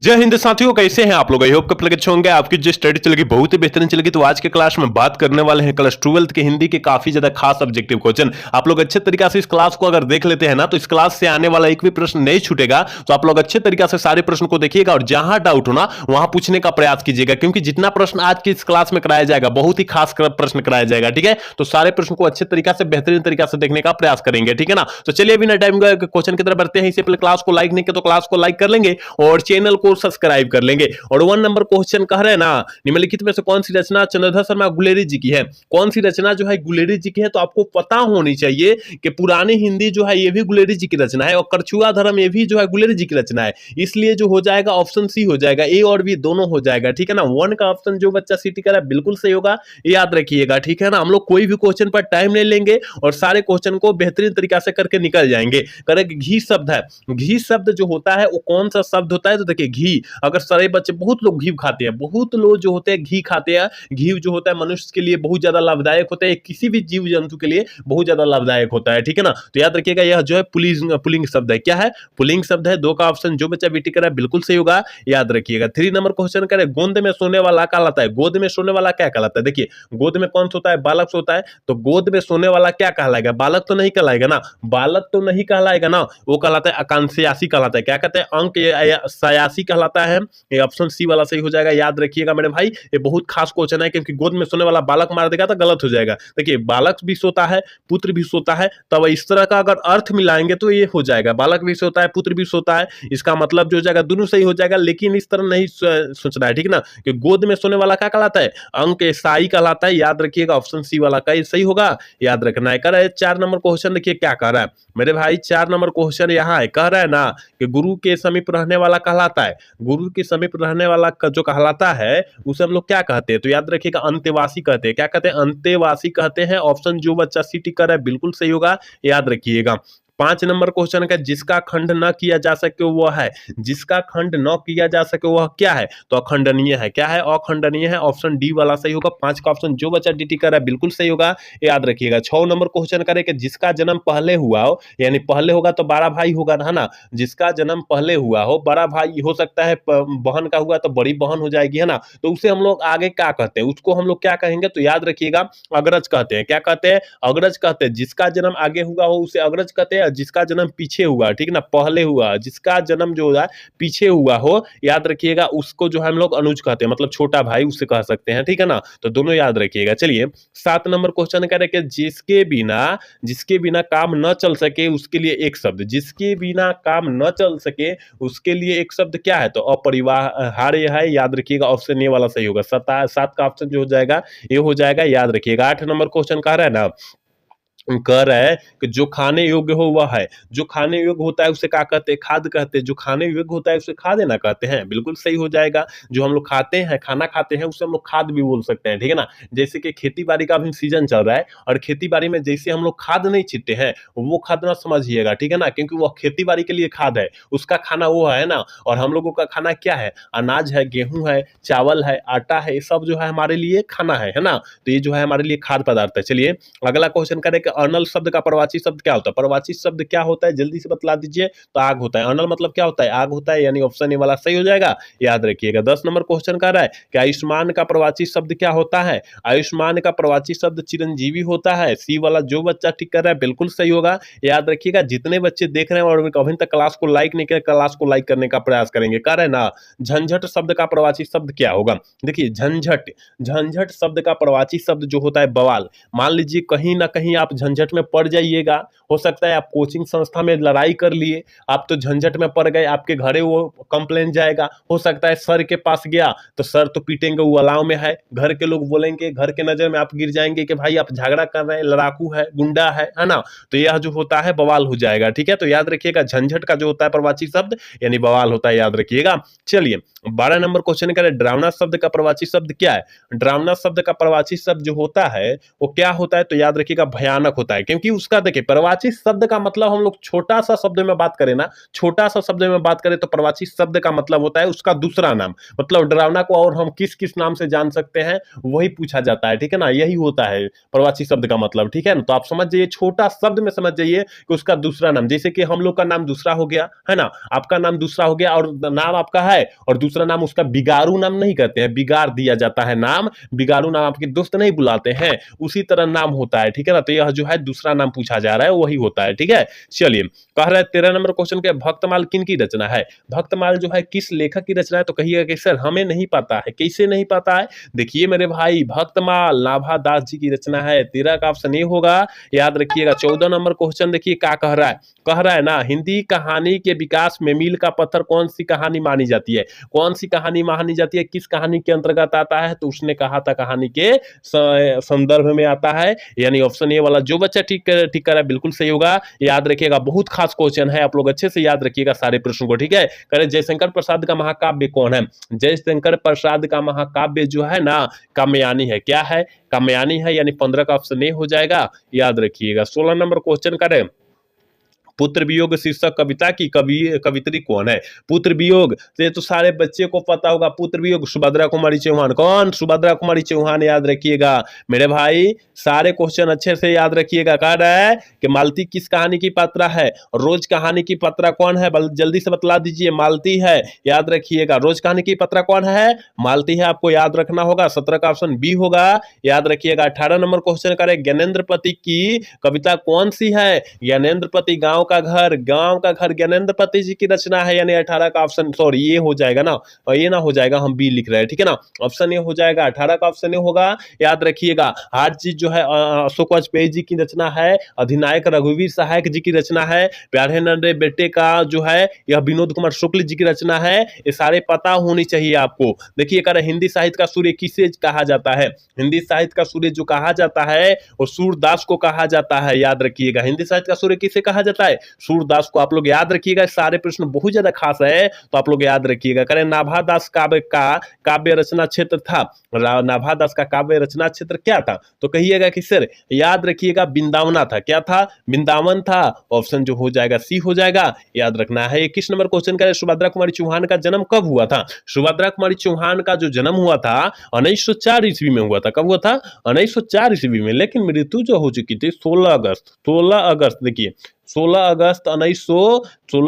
जय हिंद साथियों, कैसे हैं आप लोग। आई होप कब अच्छे होंगे। आपकी जो स्टडी चलेगी बहुत ही बेहतरीन चलेगी। तो आज के क्लास में बात करने वाले हैं क्लास 12th के हिंदी के काफी ज्यादा खास ऑब्जेक्टिव क्वेश्चन। आप लोग अच्छे तरीके से इस क्लास को अगर देख लेते हैं ना, तो इस क्लास से आने वाला एक भी प्रश्न नहीं छूटेगा। तो आप लोग अच्छे तरीके से सारे प्रश्न को देखिएगा और जहां डाउट हो ना वहां पूछने का प्रयास कीजिएगा, क्योंकि जितना प्रश्न आज की इस क्लास में कराया जाएगा बहुत ही खास प्रश्न कराया जाएगा। ठीक है, तो सारे प्रश्न को अच्छे तरीके से बेहतरीन तरीके से देखने का प्रयास करेंगे। ठीक है ना, तो चलिए बिना टाइम क्वेश्चन की तरफ बढ़ते हैं। इससे पहले क्लास को लाइक नहीं किया तो क्लास को लाइक कर लेंगे और चैनल को सब्सक्राइब कर लेंगे। और 1 नंबर क्वेश्चन कह रहे हैं ना, निम्नलिखित में से कौन सी रचना चंद्रधर शर्मा गुलेरी जी की है। कौन सी रचना जो है गुलेरी जी की है, तो आपको पता होनी चाहिए कि पुरानी हिंदी जो है ये भी गुलेरी जी की रचना है और करछुआ धर्म ये भी जो है गुलेरी जी की रचना है। इसलिए जो हो जाएगा ऑप्शन सी हो जाएगा, ए और बी दोनों हो जाएगा। ठीक है ना, 1 का ऑप्शन जो बच्चा सी टिक रहा है बिल्कुल सही होगा, याद रखिएगा। ठीक है ना, हम लोग कोई भी क्वेश्चन पर टाइम नहीं लेंगे और सारे क्वेश्चन को बेहतरीन तरीके से करके निकल जाएंगे। करेक्ट, घी शब्द है। घी शब्द जो होता है वो कौन सा शब्द होता है, तो देखिए घी, अगर सारे बच्चे बहुत लोग घी खाते हैं, बहुत लोग जो होते हैं घी खाते हैं। घी जो होता है मनुष्य के लिए बहुत ज्यादा लाभदायक होता है, किसी भी जीव जंतु के लिए बहुत ज्यादा लाभदायक होता है। ठीक है ना, तो याद रखिएगा यह जो है पुलिंग शब्द है। क्या है, पुलिंग शब्द है। 2 का ऑप्शन जो बच्चा बीटी कर रहा है बिल्कुल सही होगा, याद रखिएगा। 3 नंबर क्वेश्चन करें, गोद में सोने वाला कहलाता है। गोद में सोने वाला क्या कहलाता है। देखिए गोद में कौन सोता है, बालक सोता है। तो गोद में सोने वाला क्या कहलाएगा, बालक तो नहीं कहलाएगा ना, बालक तो नहीं कहलाएगा ना, वो कहलाता है आकांक्षयासी कहलाता है। क्या कहते हैं, अंक सयासी कहलाता है। ये ऑप्शन सी वाला सही हो जाएगा, याद रखिएगा मेरे भाई। ये बहुत खास क्वेश्चन है, क्योंकि गोद में सोने वाला बालक मार देगा तो गलत हो जाएगा। देखिए बालक भी सोता है, पुत्र भी सोता है, तब इस तरह का अगर अर्थ मिलाएंगे तो ये हो जाएगा, बालक भी सोता है पुत्र भी सोता है। इसका मतलब जो हो जाएगा दोनों सही हो जाएगा, लेकिन इस तरह नहीं सोचना है। ठीक ना, कि गोद में सोने वाला क्या कहलाता है, अंक साई कहलाता है। याद रखिएगा ऑप्शन सी वाला का सही होगा, याद रखना है। कह रहा है 4 नंबर क्वेश्चन, देखिए क्या कह रहा है मेरे भाई। 4 नंबर क्वेश्चन यहाँ है, कह रहा है ना कि गुरु के समीप रहने वाला कहलाता है। गुरु के समीप रहने वाला जो कहलाता है उसे हम लोग क्या कहते हैं, तो याद रखिएगा अंतेवासी कहते हैं। क्या कहते हैं, अंतेवासी कहते हैं। ऑप्शन जो बच्चा सी टिक कर है बिल्कुल सही होगा, याद रखिएगा। 5 नंबर क्वेश्चन का, जिसका खंड न किया जा सके वह है। जिसका खंड न किया जा सके वह क्या है, तो अखंडनीय है। क्या है, अखंडनीय है। ऑप्शन डी वाला सही होगा। 5 का ऑप्शन जो बच्चा डी टिक कर रहा है बिल्कुल सही होगा, याद रखिएगा। 6 नंबर क्वेश्चन करे कि जिसका जन्म पहले हुआ हो, यानी पहले होगा तो बड़ा भाई होगा है ना। जिसका जन्म पहले हुआ हो, बड़ा भाई हो सकता है, बहन का हुआ तो बड़ी बहन हो जाएगी है ना। तो उसे हम लोग आगे क्या कहते हैं, उसको हम लोग क्या कहेंगे, तो याद रखिएगा अग्रज कहते हैं। क्या कहते हैं, अग्रज कहते हैं। जिसका जन्म आगे हुआ हो उसे अग्रज कहते हैं, जिसका जन्म पीछे हुआ, ठीक ना, पहले हुआ, जिसका जन्म जो है पीछे हुआ हो, याद रखिएगा उसको जो है हम लोग अनुज कहते हैं, मतलब छोटा भाई उससे कह सकते हैं। ठीक है ना, तो दोनों याद रखिएगा। चलिए 7 नंबर क्वेश्चन कह रहे कि जिसके बिना काम न चल सके उसके लिए एक शब्द। जिसके बिना काम न चल सके उसके लिए एक शब्द क्या है, तो अपरिहार्य है। याद रखिएगा ऑप्शन ए वाला सही होगा। 7 का ऑप्शन जो हो जाएगा ये हो जाएगा, याद रखिएगा। 8 नंबर क्वेश्चन कह रहा है ना, कह रहा है कि जो खाने योग्य हो वह है। जो खाने योग्य होता है उसे क्या कहते हैं, खाद कहते हैं। जो खाने योग्य होता है उसे खाद ना कहते हैं, बिल्कुल सही हो जाएगा। जो हम लोग खाते हैं, खाना खाते हैं, उसे हम लोग खाद भी बोल सकते हैं। ठीक है ना, जैसे कि खेती बाड़ी का भी सीजन चल रहा है और खेती बाड़ी में जैसे हम लोग खाद नहीं छींटते हैं, वो खाद ना समझिएगा। ठीक है ना, क्योंकि वो खेती बाड़ी के लिए खाद है, उसका खाना वो है ना। और हम लोगों का खाना क्या है, अनाज है, गेहूं है, चावल है, आटा है, ये सब जो है हमारे लिए खाना है ना। तो ये जो है हमारे लिए खाद्य पदार्थ है। चलिए अगला क्वेश्चन करें कि अर्नल शब्द का प्रवाची शब्द क्या होता है। प्रवाची शब्द क्या होता है, जल्दी से बतला दीजिए। तो आग होता है। अर्नल मतलब क्या होता है, आग होता है, यानी ऑप्शन ए वाला सही हो जाएगा, याद रखिएगा। 10 नंबर क्वेश्चन कर रहा है कि आयुष्मान का प्रवाची शब्द क्या होता है। आयुष्मान का प्रवाची शब्द चिरंजीवी होता है। सी वाला जो बच्चा ठीक कर रहा है बिल्कुल सही होगा, याद रखिएगा। जितने बच्चे देख रहे हैं और अभी तक क्लास को लाइक नहीं किया, क्लास को लाइक करने का प्रयास करेंगे। कर रहे ना, झंझट शब्द का प्रवाची शब्द क्या होगा। देखिए झंझट शब्द का प्रवाची शब्द जो होता है बवाल। मान लीजिए कहीं ना कहीं आप झंझट में पड़ जाइएगा, हो सकता है आप कोचिंग संस्था में लड़ाई कर लिए, आप तो झंझट में पड़ गए, आपके घरे वो कंप्लेन जाएगा। हो सकता है सर के पास गया तो सर तो पीटेंगे, वो अलाव में है। घर के लोग बोलेंगे, घर के नजर में आप गिर जाएंगे कि भाई आप झगड़ा कर रहे हैं, लड़ाकू है, गुंडा है ना। तो यह जो होता है बवाल हो जाएगा। ठीक है, तो याद रखिएगा झंझट का जो होता है प्रवाची शब्द यानी बवाल होता है, याद रखिएगा। चलिए 12 नंबर क्वेश्चन करें, डरावना शब्द का प्रवाची शब्द क्या है। डरावना शब्द का प्रवाची शब्द जो होता है वो क्या होता है, तो याद रखिएगा भयानक होता है, क्योंकि उसका देखिए प्रवाची शब्द का मतलब हम लोग छोटा सा शब्द में बात करें ना, छोटा सा शब्द में बात करें तो प्रवाची शब्द का मतलब होता है उसका दूसरा नाम। मतलब डरावना को और हम किस किस नाम से जान सकते हैं वही पूछा जाता है, ठीक है ना, यही होता है प्रवाची शब्द का मतलब, ठीक है ना। तो आप समझ जाइए, छोटा शब्द में समझ जाइए कि उसका दूसरा नाम, जैसे कि हम लोग का नाम दूसरा हो गया है ना, आपका नाम दूसरा हो गया और नाम आपका है और दूसरा नाम उसका बिगाड़ू नाम नहीं कहते हैं, बिगाड़ दिया जाता है नाम, बिगाड़ू नाम आपके दोस्त नहीं बुलाते हैं, उसी तरह नाम होता है, ठीक है ना। तो यह जो है दूसरा नाम पूछा जा रहा है वही होता है, ठीक है। चलिए, कह रहा है 13 नंबर क्वेश्चन के भक्तमाल किन की रचना है? भक्तमाल जो है किस लेखक की रचना है? तो कहिएगा कि सर हमें नहीं पता है। कैसे नहीं पता है? देखिए मेरे भाई, भक्तमाल नाभा दास जी की रचना है। 13 का ऑप्शन ए होगा, याद रखिएगा। 14 नंबर क्वेश्चन देखिए क्या कह रहा है, कह रहा है ना, हिंदी कहानी के विकास में मील का पत्थर कौन सी कहानी मानी जाती है? कौन सी कहानी मानी जाती है, किस कहानी के अंतर्गत आता है? तो उसने कहा था कहानी के संदर्भ में आता है, यानी ऑप्शन ए वाला। जो बच्चा ठीक कर रहा है बिल्कुल सही होगा। याद रखिएगा, बहुत खास क्वेश्चन है, आप लोग अच्छे से याद रखिएगा सारे प्रश्नों को, ठीक है। करें, जयशंकर प्रसाद का महाकाव्य कौन है? जयशंकर प्रसाद का महाकाव्य जो है ना, कामयानी है। क्या है? कामयानी है, यानी 15 का ऑप्शन ए हो जाएगा, याद रखिएगा। 16 नंबर क्वेश्चन करें, पुत्र वियोग शीर्षक कविता की कवित्री कौन है? पुत्र वियोग, तो ये तो सारे बच्चे को पता होगा। पुत्र वियोग सुभद्रा कुमारी चौहान। कौन? सुभद्रा कुमारी चौहान, याद रखिएगा मेरे भाई, सारे क्वेश्चन अच्छे से याद रखिएगा। कह रहा है कि मालती किस कहानी की पात्रा है? रोज कहानी की पात्रा कौन है? जल्दी से बतला दीजिए। मालती है, याद रखिएगा। रोज कहानी की पात्रा कौन है? मालती है, आपको याद रखना होगा। 17 का ऑप्शन बी होगा, याद रखिएगा। 18 नंबर क्वेश्चन करें, ज्ञानेन्द्र पति की कविता कौन सी है? ज्ञानेन्द्र पति गांव का घर, गांव का घर ज्ञानेन्द्र पति जी की रचना है, यानी 18 का ऑप्शन, सॉरी ये हो जाएगा ना, ये ना हो जाएगा, हम बी लिख रहे हैं, ठीक है ना। ऑप्शन ये हो जाएगा, 18 का ऑप्शन ये होगा, याद रखिएगा। हार चीज जो है अशोक वाजपेयी जी की रचना है। अधिनायक रघुवीर सहायक जी की रचना है। प्यारे नन्हे बेटे का जो है यह विनोद कुमार शुक्ल जी की रचना है। ये सारे पता होनी चाहिए आपको। देखिए, कर हिंदी साहित्य का सूर्य किसे कहा जाता है? हिंदी साहित्य का सूर्य जो कहा जाता है वो सूरदास को कहा जाता है, याद रखिएगा। हिंदी साहित्य का सूर्य किसे कहा जाता है? सूरदास को। आप लोग याद रखिएगा, सारे प्रश्न बहुत ज्यादा खास है, तो आप लोग याद रखिएगा। करें, नाभादास काव्य का काव्य रचना क्षेत्र था। नाभादास का काव्य रचना क्षेत्र क्या था? तो कहिएगा कि सर याद रखिएगा वृंदावना था। क्या था? वृंदावन था। ऑप्शन जो हो जाएगा सी हो जाएगा, याद रखना है। 21 नंबर क्वेश्चन करें, सुभद्रा कुमारी चौहान का जन्म कब हुआ था? सुभद्रा कुमारी चौहान का जो जन्म हुआ था 1904 ईस्वी में हुआ था। कब हुआ था? 1904 ईस्वी में। लेकिन मृत्यु जो हो चुकी थी 16 अगस्त देखिए 16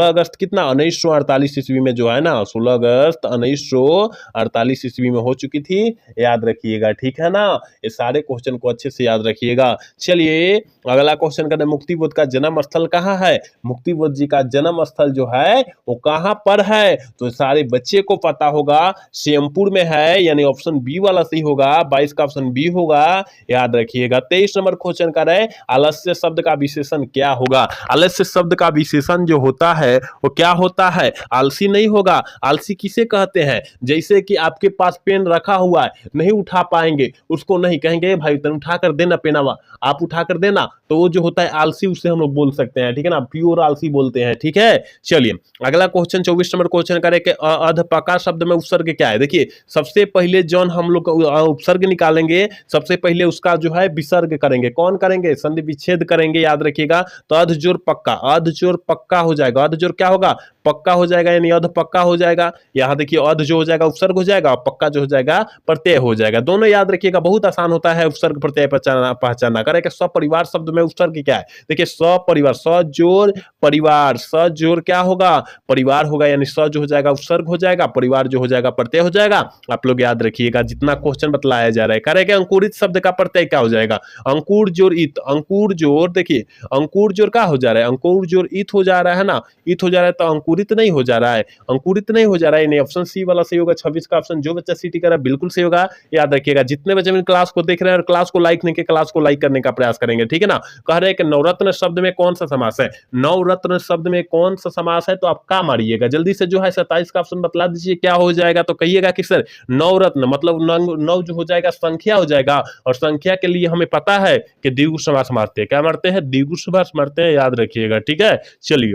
अगस्त कितना 1948 ईस्वी में जो है ना, 16 अगस्त 1948 ईस्वी में हो चुकी थी, याद रखिएगा, ठीक है ना। ये सारे क्वेश्चन को अच्छे से याद रखिएगा। चलिए अगला क्वेश्चन करते हैं, मुक्तिबोध का जन्म स्थल कहाँ है? मुक्तिबोध जी का जन्म स्थल जो है वो कहाँ पर है? तो सारे बच्चे को पता होगा, श्योपुर में है, यानी ऑप्शन बी वाला सही होगा। 22 का ऑप्शन बी होगा, याद रखिएगा। 23 नंबर क्वेश्चन का है, आलस्य शब्द का विशेषण क्या होगा? आलस्य शब्द का विशेषण जो होता है वो क्या होता है? आलसी नहीं होगा। आलसी किसे कहते हैं? जैसे कि आपके पास पेन रखा हुआ है, नहीं उठा पाएंगे उसको, नहीं कहेंगे भाई तुम उठा कर देना पेनावा, आप उठा कर देना, तो वो जो होता है आलसी, उससे हम लोग बोल सकते हैं, ठीक है ना, प्योर आलसी बोलते हैं, ठीक है। चलिए अगला क्वेश्चन 24 नंबर क्वेश्चन करें कि अधपका शब्द में उपसर्ग क्या है? देखिए सबसे पहले जौन हम लोग उपसर्ग निकालेंगे, सबसे पहले उसका जो है विसर्ग करेंगे। कौन करेंगे? संधि विच्छेद करेंगे, याद रखिएगा। तो अधजोर पक्का, अधजोर पक्का हो जाएगा। अधजोर क्या होगा? पक्का हो जाएगा, यानी अध पक्का हो जाएगा। यहाँ देखिए अध जो हो जाएगा उपसर्ग हो जाएगा, और पक्का जो हो जाएगा प्रत्यय हो जाएगा। दोनों याद रखिएगा, बहुत आसान होता है उपसर्ग प्रत्यय पहचानना। करें कि सपरिवार शब्द में उपसर्ग क्या है? देखिए सपरिवार, सजोर परिवार, सजोर क्या होगा? परिवार होगा, यानी स जो हो जाएगा उपसर्ग हो जाएगा, परिवार जो हो जाएगा प्रत्यय हो जाएगा। आप लोग याद रखिएगा, जितना क्वेश्चन बतलाया जा रहा है। करें कि अंकुरित शब्द का प्रत्यय क्या हो जाएगा? अंकुर जोर इत, अंकुर जोर, देखिए अंकुर जोर क्या हो जा रहा है? अंकुर जोर इत हो जा रहा है ना, इत हो जा रहा है, तो अंकुरित नहीं हो जा रहा है, अंकुरित नहीं हो जा रहा है, यानी ऑप्शन सी वाला सही होगा। 26 का ऑप्शन जो बच्चा सीटी कर रहा है बिल्कुल सही होगा, याद रखिएगा। जितने बच्चे मेरे क्लास को देख रहे हैं और क्लास को लाइक नहीं किए, क्लास को लाइक करने का प्रयास करेंगे, ठीक है ना। कह रहे हैं कि नवरत्न शब्द में कौन सा समास है? नवरत्न शब्द में कौन सा समास है? तो आप क्या मारिएगा जल्दी से, जो है 27 का ऑप्शन बतला दीजिए क्या हो जाएगा। तो कहिएगा कि सर नवरत्न मतलब नौ जो हो जाएगा संख्या हो जाएगा, और संख्या के लिए हमें पता है कि द्विगु समास मारते हैं। क्या मारते हैं? द्विगु समास मारते हैं, याद रखिएगा, ठीक है। चलिए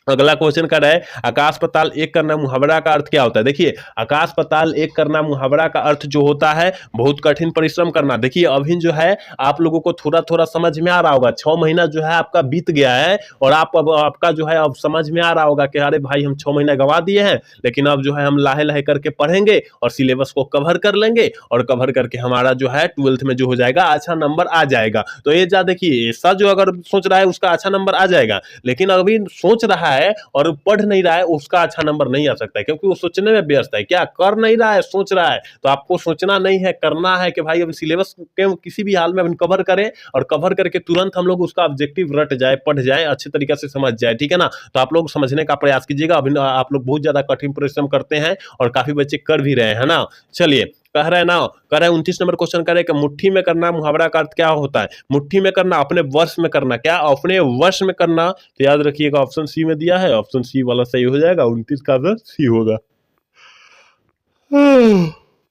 अगला क्वेश्चन कर रहा है आकाश पाताल एक करना मुहावरा का अर्थ क्या होता है। देखिए आकाश पाताल एक करना मुहावरा का अर्थ जो होता है बहुत कठिन परिश्रम करना। देखिए अभी जो है आप लोगों को थोड़ा थोड़ा समझ में आ रहा होगा, 6 महीना जो है आपका बीत गया है और आप अब आपका जो है अब समझ में आ रहा होगा कि अरे भाई हम 6 महीना गवा दिए हैं, लेकिन अब जो है हम लाहे लाहे करके पढ़ेंगे और सिलेबस को कवर कर लेंगे और कवर करके हमारा जो है 12th में जो हो जाएगा अच्छा नंबर आ जाएगा। तो ये जा देखिए ऐसा जो अगर सोच रहा है उसका अच्छा नंबर आ जाएगा, लेकिन अभी सोच रहा है और पढ़ नहीं रहा है उसका अच्छा नंबर नहीं आ सकता है, क्योंकि वो सोचने में व्यस्त है। क्या कर नहीं रहा है, सोच रहा है। तो आपको सोचना नहीं है, करना है कि भाई अब सिलेबस के किसी भी हाल में हम कवर करें और कवर करके तुरंत हम लोग उसका ऑब्जेक्टिव रट जाए, पढ़ जाए, अच्छे तरीके से समझ जाए। ठीक है ना। तो आप लोग समझने का प्रयास कीजिएगा। अभी आप लोग बहुत ज्यादा कठिन परिश्रम करते हैं और काफी बच्चे कर भी रहे हैं ना। चलिए कह रहे हैं ना, कह रहे हैं 29 नंबर क्वेश्चन कह रहे हैं कि मुट्ठी में करना मुहावरा का अर्थ क्या होता है। मुट्ठी में करना अपने वश में करना, क्या अपने वश में करना। तो याद रखिएगा ऑप्शन सी में दिया है, ऑप्शन सी वाला सही हो जाएगा, 29 का आंसर सी होगा।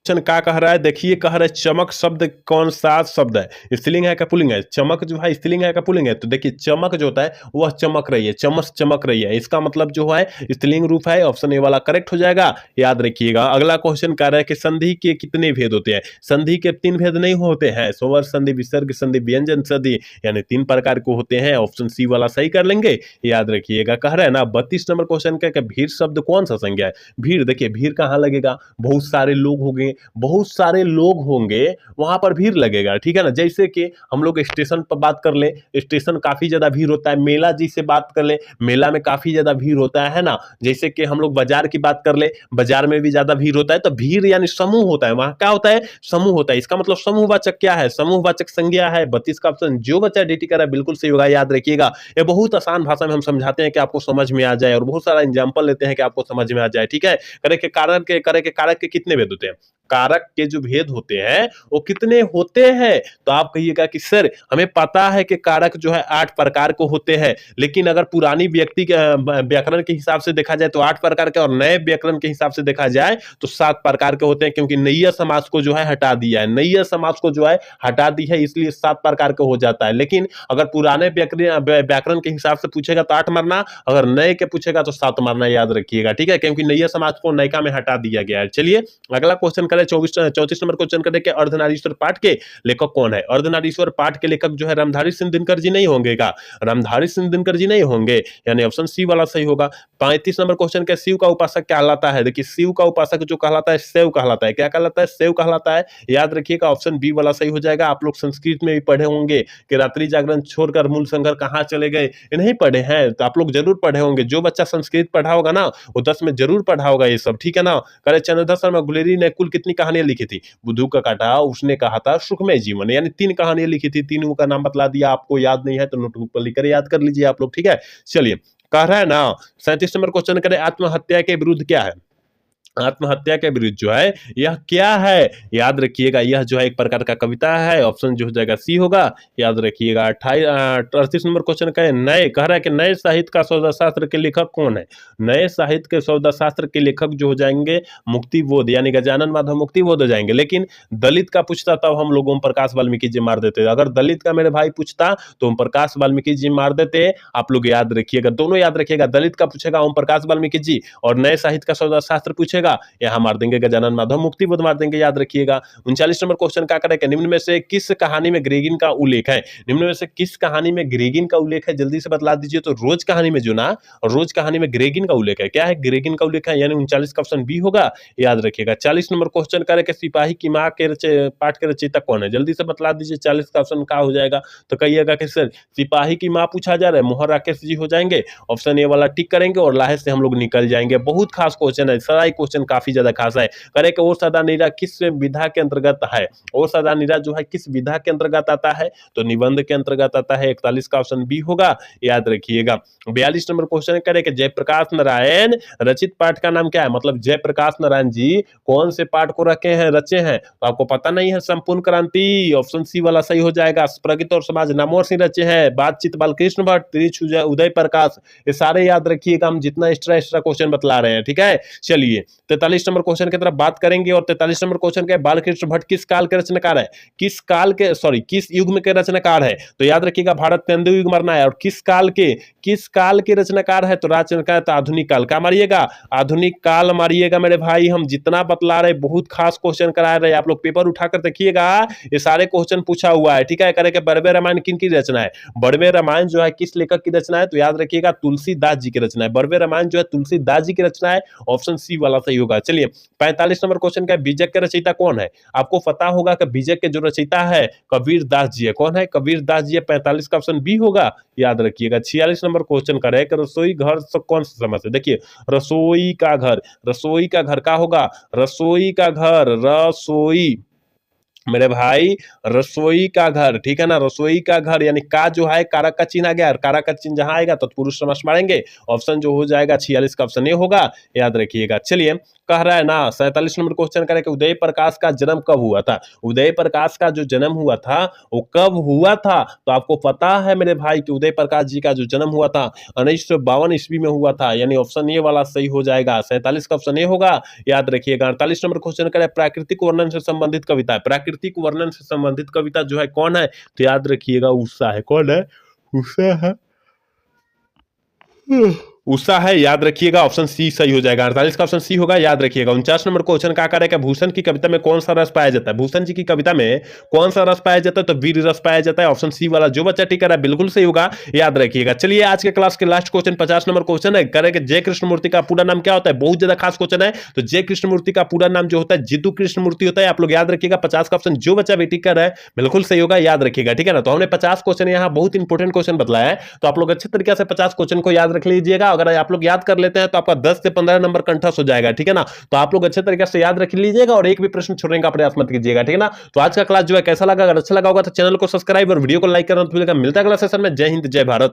क्वेश्चन क्या कह रहा है, देखिए कह रहा है चमक शब्द कौन सा शब्द है, स्त्रीलिंग है क्या पुल्लिंग है। चमक जो है स्त्रीलिंग है क्या पुल्लिंग है। तो देखिए चमक जो होता है वह चमक रही है, चमक चमक रही है, इसका मतलब जो है स्त्रीलिंग रूप है। ऑप्शन ए वाला करेक्ट हो जाएगा, याद रखिएगा। अगला क्वेश्चन कह रहा है कि संधि के कितने भेद होते हैं। संधि के 3 भेद नहीं होते हैं, स्वर संधि, विसर्ग संधि, व्यंजन संधि, यानी 3 प्रकार के होते हैं। ऑप्शन सी वाला सही कर लेंगे, याद रखिएगा। कह रहा है ना 32 नंबर क्वेश्चन का भीड़ शब्द कौन सा संज्ञा है। भीड़, देखिए भीड़ कहाँ लगेगा, बहुत सारे लोग होंगे, बहुत सारे लोग होंगे वहां पर भीड़ लगेगा। ठीक है ना। जैसे कि हम लोग स्टेशन पर बात कर ले, स्टेशन काफी ज्यादा भीड़ होता है। मेला जी से बात कर ले, मेला में काफी ज्यादा भीड़ होता है ना। जैसे कि हम लोग बाजार की बात कर ले, बाजार में भी ज्यादा भीड़ होता है। तो भीड़ यानी समूह होता है, वहां क्या होता है, समूह होता है। इसका मतलब समूहवाचक क्या है, समूहवाचक संज्ञा है। 32 का ऑप्शन जो बच्चा डीटी कर रहा है बिल्कुल सही होगा, याद रखिएगा। ये बहुत आसान भाषा में हम समझाते हैं कि आपको समझ में आ जाए और बहुत सारा एग्जाम्पल लेते हैं कि आपको समझ में आ जाए। ठीक है। कारक के कितने भेद होते हैं, कारक के जो भेद होते हैं वो कितने होते हैं। तो आप कहिएगा कि सर हमें पता है कि कारक जो है 8 प्रकार को होते हैं, लेकिन अगर पुरानी व्यक्ति के व्याकरण के हिसाब से देखा जाए तो 8 प्रकार के, और नए व्याकरण के हिसाब से देखा जाए तो 7 प्रकार के होते हैं, क्योंकि नैया समाज को जो है हटा दिया है, नैया समाज को जो है हटा दी है, इसलिए 7 प्रकार के हो जाता है। लेकिन अगर पुराने व्याकरण के हिसाब से पूछेगा तो 8 मारना, अगर नए के पूछेगा तो 7 मारना, याद रखिएगा। ठीक है, क्योंकि नैया समाज को नयका में हटा दिया गया है। चलिए अगला क्वेश्चन 34 नंबर क्वेश्चन करें कि अर्धनारीश्वर पाठ के लेखक कौन है। अर्धनारीश्वर पाठ के लेखक जो है रामधारी सिंह दिनकर जी नहीं होंगे का, रामधारी सिंह दिनकर जी नहीं होंगे, यानी ऑप्शन सी वाला सही होगा। 35 नंबर क्वेश्चन के शिव का उपासक कहलाता है। देखिए शिव का उपासक जो कहलाता है सेव कहलाता है, क्या कहलाता है, सेव कहलाता है, याद रखिएगा। ऑप्शन बी वाला सही हो जाएगा। आप लोग संस्कृत में भी पढ़े होंगे कि रात्रि जागरण छोड़कर मूल संघर कहाँ चले गए, ये नहीं पढ़े हैं तो आप लोग जरूर पढ़े होंगे। जो बच्चा संस्कृत पढ़ा होगा ना वो 10 में जरूर पढ़ा होगा ये सब। ठीक है ना। करे चंद्रधर शर्मा गुलेरी ने कुल कितनी कहानियां लिखी थी। बुद्धू का काटा, उसने कहा था, सुखमय जीवन, यानी 3 कहानियां लिखी थी। तीनों का नाम बतला दिया, आपको याद नहीं है तो नोटबुक पर लिखकर याद कर लीजिए आप लोग। ठीक है। चलिए कह रहा है ना 37 नंबर क्वेश्चन करें आत्महत्या के विरुद्ध क्या है। आत्महत्या के विरुद्ध जो है यह क्या है, याद रखिएगा। यह जो है एक प्रकार का कविता है, ऑप्शन जो हो जाएगा सी होगा, याद रखिएगा। 38 नंबर क्वेश्चन का नए कह रहा है कि नए साहित्य का सौदा शास्त्र के लेखक कौन है। नए साहित्य के सौदा शास्त्र के लेखक जो हो जाएंगे मुक्तिबोध, यानी गजानन माधव मुक्तिबोध हो जाएंगे। लेकिन दलित का पूछता तब हम लोग ओम प्रकाश वाल्मीकि जी मार देते। अगर दलित का मेरे भाई पूछता तो ओम प्रकाश वाल्मीकि जी मार देते। आप लोग याद रखिएगा, दोनों याद रखिएगा। दलित का पूछेगा ओम प्रकाश वाल्मीकि जी, और नए साहित्य का सौदा शास्त्र पूछेगा यहां मार देंगे गजानन माधव मुक्तिबोध मार देंगे, याद रखिएगा। 39 नंबर क्वेश्चन क्या करें, निम्न में से किस कहानी में ग्रेगिन का उल्लेख है। निम्न में से किस कहानी में ग्रेगिन का उल्लेख है, जल्दी से बतला दीजिए। तो रोज कहानी में जो ना, रोज कहानी में ग्रेगिन का उल्लेख है। क्या है, ग्रेगिन का उल्लेख है, यानी 39 का ऑप्शन बी होगा, याद रखिएगा। 40 नंबर क्वेश्चन करें कि सिपाही की मां के पाठ के रचयिता कौन है, जल्दी से बतला दीजिए। 40 का ऑप्शन क्या हो जाएगा। तो कहिएगा कि सर सिपाही की मां पूछा जा रहा है, मोहन राकेश जी हो जाएंगे। ऑप्शन ए वाला टिक करेंगे और लाहे से हम लोग निकल जाएंगे। बहुत खास क्वेश्चन है, सारा क्वेश्चन काफी ज्यादा खास है। करे कि और सदा नीरा किस विधा के अंतर्गत है। और सदा नीरा जो है किस विधा के अंतर्गत आता है, तो निबंध के अंतर्गत आता है। 41 का ऑप्शन बी होगा, याद रखिएगा। 42 नंबर क्वेश्चन करे कि जयप्रकाश नारायण रचित पाठ का नाम क्या है। मतलब जयप्रकाश नारायण जी कौन से पाठ को रखे हैं, रचे हैं, तो आपको पता नहीं है। संपूर्ण क्रांति, ऑप्शन सी वाला सही हो जाएगा। प्रगति और समाज नामवर सिंह रचे हैं। बातचीत बालकृष्ण भट्ट, त्रिच उदय प्रकाश, ये सारे याद रखिएगा। हम जितना एक्स्ट्रा क्वेश्चन बतला रहे हैं। ठीक है। चलिए 43 नंबर क्वेश्चन की तरफ बात करेंगे और 43 नंबर क्वेश्चन के बालकृष्ण भट्ट किस काल के रचनाकार है, किस युग में के रचनाकार है? तो याद रखिएगा भारत तेंदु युग मरना है। और किस काल के रचनाकार है? तो रचनाकार तो आधुनिक काल का मारिएगा, आधुनिक काल मारिएगा मेरे भाई। हम जितना बतला रहे बहुत खास क्वेश्चन करा रहे, आप लोग पेपर उठाकर देखिएगा, ये सारे क्वेश्चन पूछा हुआ है, ठीक है। करेंगे बड़वे रामायण किन की रचना है? बड़वे रामायण जो है किस लेखक की रचना है? तो याद रखिएगा तुलसीदास जी की रचना है। बड़वे रामायण जो है तुलसीदास जी की रचना है, ऑप्शन सी वाला सही होगा। चलिए 45 नंबर क्वेश्चन का बीजक के रचयिता कौन है? आपको पता होगा कि बीजक के जो रचयिता है कबीर दास जी है। कौन है? कबीर दास जी है। 45 का ऑप्शन बी होगा, याद रखिएगा। 46 नंबर क्वेश्चन का है कि रसोई घर से कौन सा समास है? देखिए रसोई का घर का होगा, रसोई का घर, रसोई मेरे भाई, रसोई का घर, ठीक है ना। रसोई का घर यानी का जो है कारक का चिन्ह आ गया, कारक का चिन्ह जहां आएगा तो पुरुष समास मारेंगे। ऑप्शन जो हो जाएगा 46 का ऑप्शन ए होगा, याद रखिएगा। चलिए कह रहा है ना 47 नंबर क्वेश्चन करें कि उदय प्रकाश का जन्म कब हुआ था? उदय प्रकाश का जो जन्म हुआ था वो कब हुआ था? तो आपको पता है मेरे भाई कि उदय प्रकाश जी का जो जन्म हुआ था 1952 ईस्वी में हुआ था, यानी ऑप्शन ए वाला सही हो जाएगा। 47 का ऑप्शन ए होगा, याद रखिएगा। 48 नंबर क्वेश्चन करें प्राकृतिक वर्णन से संबंधित कविता, प्राकृतिक वर्णन से संबंधित कविता जो है कौन है? तो याद रखिएगा उषा है। कौन है? उषा है, उषा है, याद रखिएगा। ऑप्शन सी सही हो जाएगा। 48 का ऑप्शन सी होगा, याद रखिएगा। 49 नंबर क्वेश्चन का आकार है कि भूषण की कविता में कौन सा रस पाया जाता है? भूषण जी की कविता में कौन सा रस पाया जाता है? तो वीर रस पाया जाता है। ऑप्शन सी वाला जो बच्चा टिक कर रहा है बिल्कुल सही होगा, याद रखिएगा। चलिए आज के क्लास के लास्ट क्वेश्चन 50 नंबर क्वेश्चन है, करे कि जय कृष्णमूर्ति का पूरा नाम क्या होता है? बहुत ज्यादा खास क्वेश्चन है। तो जय कृष्णमूर्ति का पूरा नाम जो होता है जितू कृष्णमूर्ति होता है, आप लोग याद रखिएगा। 50 का ऑप्शन जो बच्चा भी टिक कर रहा है बिल्कुल सही होगा, याद रखिएगा, ठीक है ना। तो हमने 50 क्वेश्चन यहाँ बहुत इंपॉर्टेंट क्वेश्चन बतलाया है, तो आप लोग अच्छे तरीके से 50 क्वेश्चन को याद रख लीजिएगा। अगर आप लोग याद कर लेते हैं तो आपका 10 से 15 नंबर कंठस्थ हो जाएगा, ठीक है ना। तो आप लोग अच्छे तरीके से याद रख लीजिएगा और एक भी प्रश्न छोड़ने का प्रयास मत कीजिएगा, ठीक है ना। तो आज का क्लास जो है कैसा लगा? अगर अच्छा लगा होगा तो चैनल को सब्सक्राइब और वीडियो को लाइक करना तो मिलता है अगला सेशन में। जय हिंद, जय भारत।